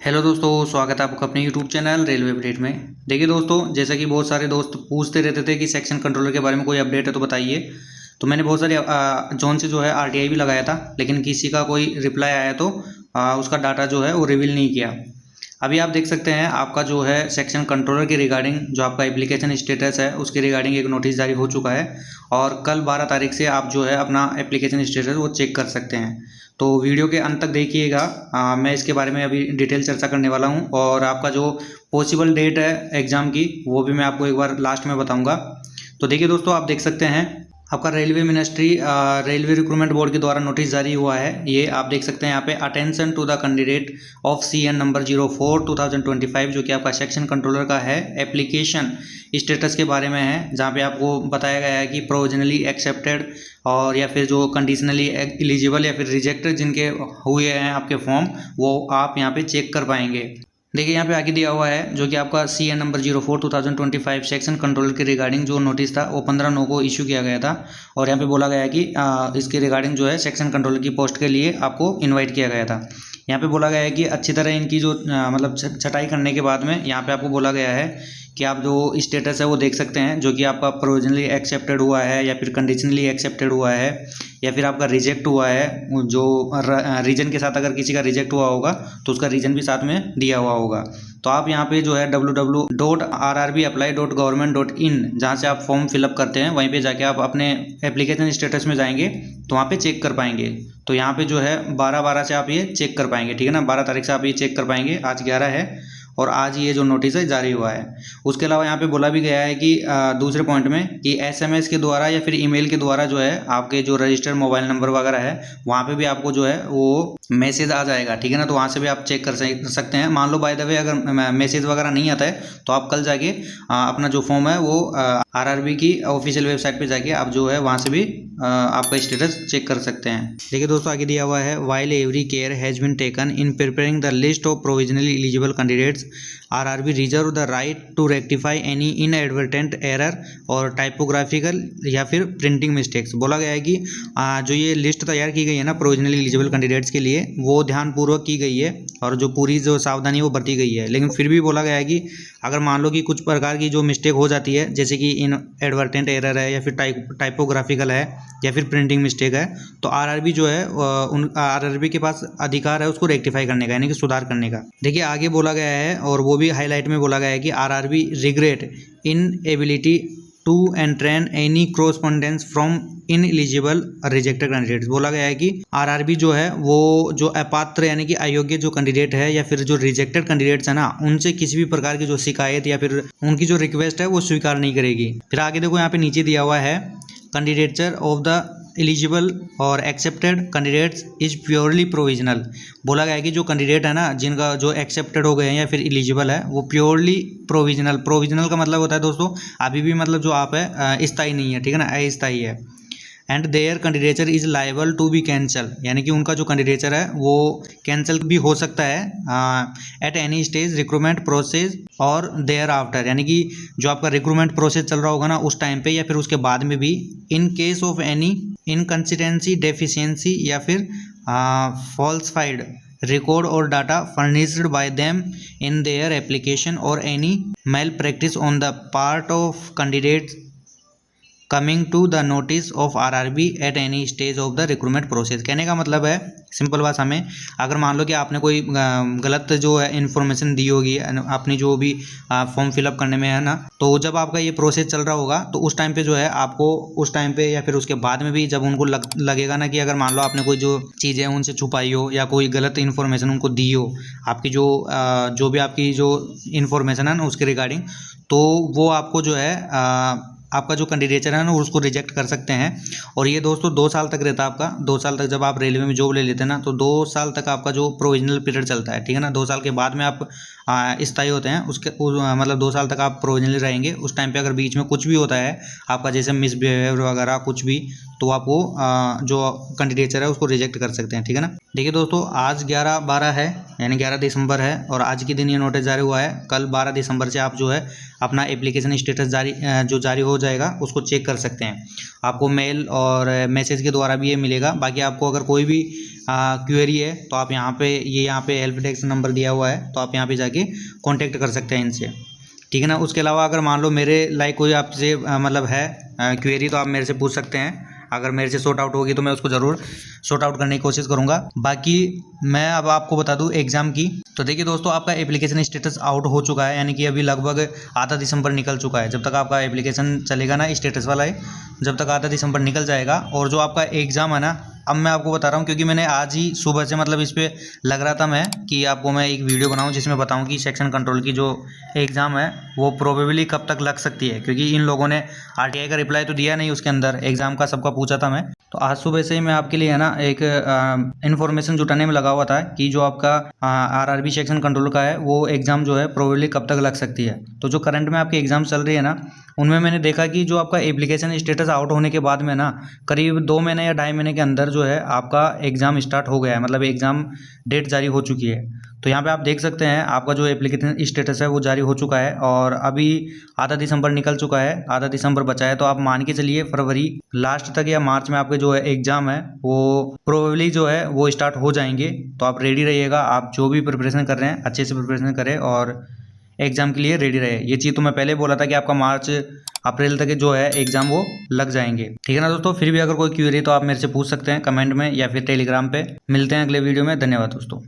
Hello दोस्तों, स्वागत है आपका अपने यूट्यूब चैनल रेलवे अपडेट में। देखिए दोस्तों, जैसा कि बहुत सारे दोस्त पूछते रहते थे कि सेक्शन कंट्रोलर के बारे में कोई अपडेट है तो बताइए। तो मैंने बहुत सारे जोन से जो है आरटीआई भी लगाया था, लेकिन किसी का कोई रिप्लाई आया तो उसका डाटा जो है वो रिवील नहीं किया। अभी आप देख सकते हैं आपका जो है सेक्शन कंट्रोलर के रिगार्डिंग जो आपका एप्लीकेशन स्टेटस है उसके रिगार्डिंग एक नोटिस जारी हो चुका है और कल 12 तारीख से आप जो है अपना एप्लीकेशन स्टेटस वो चेक कर सकते हैं। तो वीडियो के अंत तक देखिएगा, मैं इसके बारे में अभी डिटेल चर्चा करने वाला हूं और आपका जो पॉसिबल डेट है एग्ज़ाम की वो भी मैं आपको एक बार लास्ट में बताऊंगा। तो देखिए दोस्तों, आप देख सकते हैं आपका railway ministry railway recruitment board के द्वारा नोटिस जारी हुआ है। ये आप देख सकते हैं यहाँ पे attention to the candidate of CN number 04/2025 जो कि आपका सेक्शन कंट्रोलर का है, एप्लीकेशन स्टेटस के बारे में है, जहाँ पे आपको बताया गया है कि प्रोविजनली एक्सेप्टेड और या फिर जो कंडीशनली एलिजिबल या फिर रिजेक्टेड जिनके हुए हैं आपके फॉर्म, वो आप यहाँ पे चेक कर पाएंगे। देखिए यहाँ पे आगे दिया हुआ है जो कि आपका CN नंबर 04/2025 सेक्शन कंट्रोल के रिगार्डिंग जो नोटिस था वो 15/9 को इशू किया गया था और यहाँ पे बोला गया है कि इसके रिगार्डिंग जो है सेक्शन कंट्रोल की पोस्ट के लिए आपको इनवाइट किया गया था। यहाँ पे बोला गया है कि अच्छी तरह इनकी जो मतलब छटाई करने के बाद में यहाँ पे आपको बोला गया है कि आप जो स्टेटस है वो देख सकते हैं, जो कि आपका प्रोविजनली एक्सेप्टेड हुआ है या फिर कंडीशनली एक्सेप्टेड हुआ है या फिर आपका रिजेक्ट हुआ है। जो रीजन के साथ अगर किसी का रिजेक्ट हुआ होगा तो उसका रीजन भी साथ में दिया हुआ होगा। तो आप यहाँ पे जो है www.rrbapply.government.in जहाँ से आप फॉर्म फिलअप करते हैं वहीं पे जाके आप अपने एप्लीकेशन स्टेटस में जाएंगे तो वहाँ पे चेक कर पाएंगे। तो यहाँ पे जो है 12/12 से आप ये चेक कर पाएंगे, ठीक है ना। 12 तारीख से आप ये चेक कर पाएंगे। आज 11 है और आज ये जो नोटिस है जारी हुआ है। उसके अलावा यहाँ पे बोला भी गया है कि दूसरे पॉइंट में कि SMS के द्वारा या फिर ईमेल के द्वारा जो है आपके जो रजिस्टर्ड मोबाइल नंबर वगैरह है वहाँ पे भी आपको जो है वो मैसेज आ जाएगा, ठीक है ना। तो वहाँ से भी आप चेक कर सकते हैं। मान लो बाय द वे अगर मैसेज वगैरह नहीं आता है तो आप कल जाके अपना जो फॉर्म है वो RRB की ऑफिशियल वेबसाइट पर जाके आप जो है वहाँ से भी आपका स्टेटस चेक कर सकते हैं। देखिए दोस्तों, आगे दिया हुआ है while every care has been taken in preparing the list of provisionally eligible candidates RRB reserve the right to rectify any inadvertent error और टाइपोग्राफिकल या फिर प्रिंटिंग मिस्टेक्स। बोला गया है कि जो ये लिस्ट तैयार की गई है ना प्रोविजनली एलिजिबल कैंडिडेट्स के लिए, वो ध्यानपूर्वक की गई है और जो पूरी जो सावधानी वो बरती गई है। लेकिन फिर भी बोला गया है कि अगर मान लो कि कुछ प्रकार की जो मिस्टेक हो जाती है, जैसे कि इनएडवर्टेंट एरर है या फिर टाइपोग्राफिकल है या फिर प्रिंटिंग मिस्टेक है, तो RRB जो है RRB के पास अधिकार है उसको रेक्टिफाई करने का, यानी कि सुधार करने का। देखिए आगे बोला गया है और वो भी हाईलाइट में बोला गया है कि RRB regret inability to entertain any correspondence from ineligible rejected candidates. बोला गया है कि RRB जो है वो जो अपात्र यानी कि अयोग्य जो कैंडिडेट है या फिर जो रिजेक्टेड कैंडिडेट्स है ना, उनसे किसी भी प्रकार की जो शिकायत या फिर उनकी जो रिक्वेस्ट है वो स्वीकार नहीं करेगी। फिर आगे देखो यहाँ पे नीचे दिया हुआ है कैंडिडेचर ऑफ द एलिजिबल और accepted candidates is purely provisional. बोला गया है कि जो कैंडिडेट है ना जिनका जो एक्सेप्टेड हो गए हैं या फिर एलिजिबल है वो प्योरली प्रोविजनल। प्रोविजनल का मतलब होता है दोस्तों अभी भी मतलब जो आप है स्थायी नहीं है, ठीक है ना, अस्थायी है। And their candidature is liable to be cancel, यानी कि उनका जो कैंडिडेचर है वो कैंसिल भी हो सकता है eight any stage recruitment process और देयर आफ्टर, यानी कि जो आपका रिक्रूटमेंट प्रोसेस चल रहा होगा ना उस टाइम पे या फिर उसके बाद में भी, in case of any inconsistency deficiency या फिर फॉल्सफाइड record or data furnished by them in their application or any malpractice on the part of candidates coming to the notice of RRB at any stage of the recruitment process. कहने का मतलब है simple बात हमें, अगर मान लो कि आपने कोई गलत जो है इन्फॉर्मेशन दी होगी अपनी जो भी फॉर्म फिलअप करने में है ना, तो जब आपका ये प्रोसेस चल रहा होगा तो उस टाइम पे जो है आपको उस टाइम पे या फिर उसके बाद में भी जब उनको लगेगा ना कि अगर मान लो आपने कोई जो चीज़ें उनसे छुपाई हो या कोई गलत इन्फॉर्मेशन उनको दी हो, आपकी जो भी आपकी जो इन्फॉर्मेशन है ना उसके रिगार्डिंग, तो वो आपको जो है आपका जो कैंडिडेचर है ना उसको रिजेक्ट कर सकते हैं। और ये दोस्तों 2 साल तक रहता है आपका। 2 साल तक जब आप रेलवे में जॉब ले लेते हैं ना तो 2 साल तक आपका जो प्रोविजनल पीरियड चलता है, ठीक है ना। 2 साल के बाद में आप स्थायी होते हैं मतलब 2 साल तक आप प्रोविजनली रहेंगे। उस टाइम पे अगर बीच में कुछ भी होता है आपका, जैसे मिसबिहेवियर वगैरह कुछ भी, तो आप वो जो कैंडिडेचर है उसको रिजेक्ट कर सकते हैं, ठीक है ना। देखिए दोस्तों, आज 11/12 है, यानी 11 दिसंबर है, और आज के दिन ये नोटिस जारी हुआ है। कल 12 दिसंबर से आप जो है अपना एप्लीकेशन स्टेटस जारी हो जाएगा, उसको चेक कर सकते हैं। आपको मेल और मैसेज के द्वारा भी ये मिलेगा। बाकी आपको अगर कोई भी क्वेरी है तो आप यहाँ पे हेल्प डेस्क नंबर दिया हुआ है, तो आप यहाँ पे जाके कॉन्टेक्ट कर सकते हैं इनसे, ठीक है ना। उसके अलावा अगर मान लो मेरे लाइक कोई आपसे मतलब है क्वेरी, तो आप मेरे से पूछ सकते हैं। अगर मेरे से सॉर्ट आउट होगी तो मैं उसको ज़रूर सॉर्ट आउट करने की कोशिश करूँगा। बाकी मैं अब आपको बता दूं एग्ज़ाम की, तो देखिए दोस्तों, आपका एप्लीकेशन स्टेटस आउट हो चुका है, यानी कि अभी लगभग आधा दिसंबर निकल चुका है। जब तक आपका एप्लीकेशन चलेगा ना स्टेटस वाला है, जब तक आधा दिसंबर निकल जाएगा। और जो आपका एग्ज़ाम है ना, अब मैं आपको बता रहा हूँ, क्योंकि मैंने आज ही सुबह से मतलब इस पर लग रहा था मैं कि आपको मैं एक वीडियो बनाऊँ जिसमें बताऊँ कि सेक्शन कंट्रोल की जो एग्ज़ाम है वो प्रोबेबली कब तक लग सकती है, क्योंकि इन लोगों ने आरटीआई का रिप्लाई तो दिया नहीं, उसके अंदर एग्ज़ाम का सबका पूछा था मैं। तो आज सुबह से ही मैं आपके लिए है ना एक इन्फॉर्मेशन जुटाने में लगा हुआ था कि जो आपका आरआरबी सेक्शन कंट्रोल का है वो एग्ज़ाम जो है प्रोबेबली कब तक लग सकती है। तो जो करंट में आपकी एग्ज़ाम चल रही है ना, उनमें मैंने देखा कि जो आपका एप्लीकेशन स्टेटस आउट होने के बाद में ना करीब 2 महीने या 2.5 महीने के अंदर जो है आपका एग्ज़ाम स्टार्ट हो गया है, मतलब एग्ज़ाम डेट जारी हो चुकी है। तो यहाँ पे आप देख सकते हैं आपका जो एप्लीकेशन स्टेटस है वो जारी हो चुका है, और अभी आधा दिसंबर निकल चुका है, आधा दिसंबर बचा है। तो आप मान के चलिए फरवरी लास्ट तक या मार्च में आपके जो है एग्ज़ाम है वो प्रोबेबली जो है वो स्टार्ट हो जाएंगे। तो आप रेडी रहिएगा, आप जो भी प्रिपरेशन कर रहे हैं अच्छे से प्रिपरेशन करें और एग्ज़ाम के लिए रेडी रहे। ये चीज़ तो मैं पहले बोला था कि आपका मार्च अप्रैल तक जो है एग्ज़ाम वो लग जाएंगे, ठीक है ना दोस्तों। फिर भी अगर कोई क्वेरी तो आप मेरे से पूछ सकते हैं कमेंट में या फिर टेलीग्राम पे। मिलते हैं अगले वीडियो में। धन्यवाद दोस्तों।